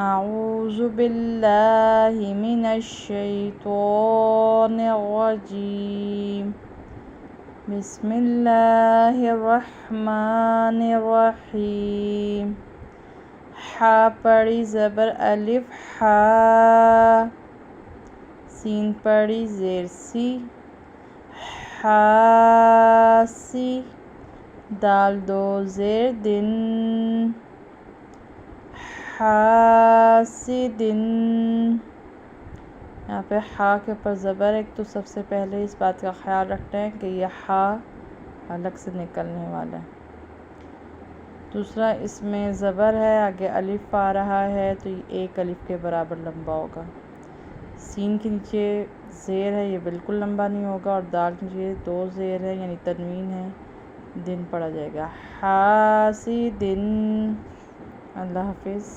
اعوذ باللہ من الشیطان الرجیم بسم اللہ الرحمن الرحیم حا پڑی زبر الف حا، سین پڑی زیر سی حاسی، دال دو زیر دن حاسدن۔ یہاں پہ حا کے اوپر زبر ایک تو سب سے پہلے اس بات کا خیال رکھنا ہے کہ یہ حا الگ سے نکلنے والا ہے۔ دوسرا اس میں زبر ہے، آگے الف آ رہا ہے تو یہ ایک الف کے برابر لمبا ہوگا۔ سین کے نیچے زیر ہے، یہ بالکل لمبا نہیں ہوگا، اور دال کے نیچے دو زیر ہے یعنی تنوین ہے، دن پڑا جائے گا حاسدن۔ اللہ حافظ۔